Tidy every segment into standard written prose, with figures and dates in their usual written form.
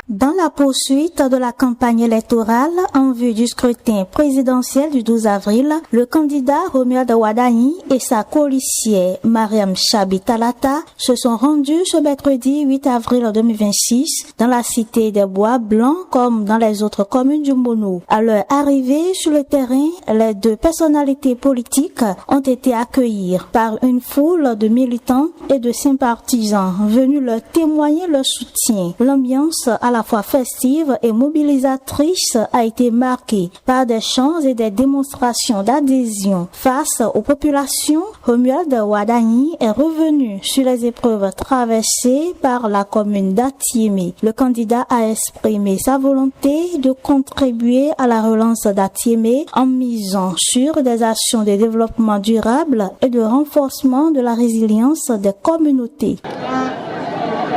Dans la poursuite de la campagne électorale en vue du scrutin présidentiel du 12 avril, le candidat Romuald Wadani et sa colissière Mariam Chabi Talata se sont rendus ce mercredi 8 avril 2026 dans la cité des Bois Blancs comme dans les autres communes du Mono. À leur arrivée sur le terrain, les deux personnalités politiques ont été accueillies par une foule de militants et de sympathisants venus leur témoigner leur soutien. L'ambiance à la fois festive et mobilisatrice a été marquée par des chants et des démonstrations d'adhésion. Face aux populations, Romuald Wadani est revenu sur les épreuves traversées par la commune d'Atiémé. Le candidat a exprimé sa volonté de contribuer à la relance d'Atiémé en misant sur des actions de développement durable et de renforcement de la résilience des communautés.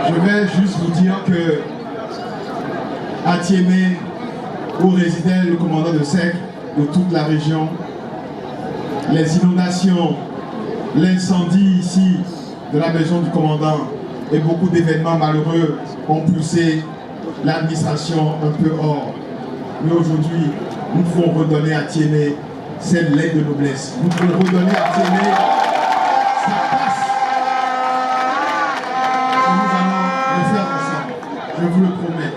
Je vais juste vous dire que Atiémé, où résidait le commandant de SEC de toute la région, les inondations, l'incendie ici de la maison du commandant et beaucoup d'événements malheureux ont poussé l'administration un peu hors. Mais aujourd'hui, nous pouvons redonner à Atiémé cette lettre de noblesse. Nous pouvons redonner à Atiémé sa place. Et nous allons le faire ensemble. Je vous le promets.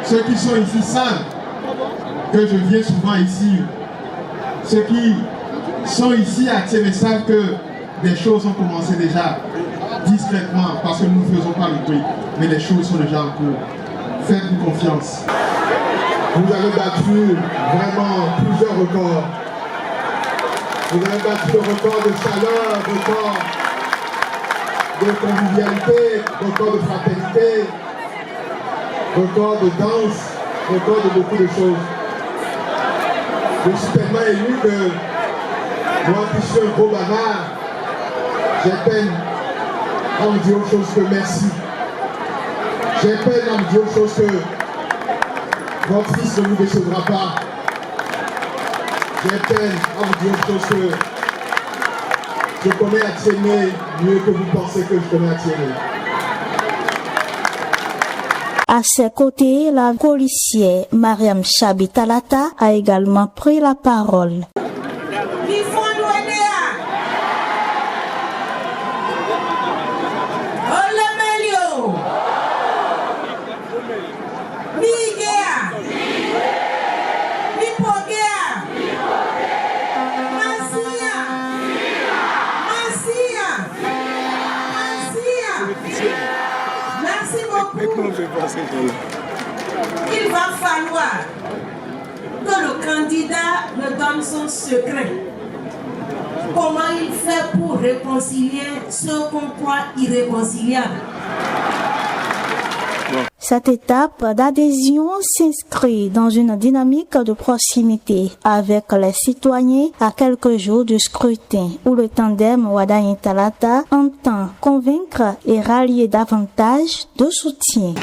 Ceux qui sont ici savent que je viens souvent ici. Ceux qui sont ici à Atiémé savent que des choses ont commencé déjà discrètement parce que nous ne faisons pas le bruit. Mais les choses sont déjà en cours. Faites-nous confiance. Vous avez battu vraiment plusieurs records. Vous avez battu le record de chaleur, record de convivialité, record de fraternité, record de danse, record de beaucoup de choses. Je suis tellement ému que moi qui suis un gros bavard, j'ai peine à me dire autre chose que merci. J'ai peine à me dire autre chose que votre fils ne nous décevra pas. J'ai peine à vous dire autre chose que je connais Atiémé mieux que vous pensez que je connais Atiémé. À ses côtés, la colissière Mariam Chabi Talata a également pris la parole. Merci beaucoup. Il va falloir que le candidat me donne son secret. Comment il fait pour réconcilier ce qu'on croit irréconciliable. Cette étape d'adhésion s'inscrit dans une dynamique de proximité avec les citoyens à quelques jours du scrutin où le tandem Wadani Talata entend convaincre et rallier davantage de soutien.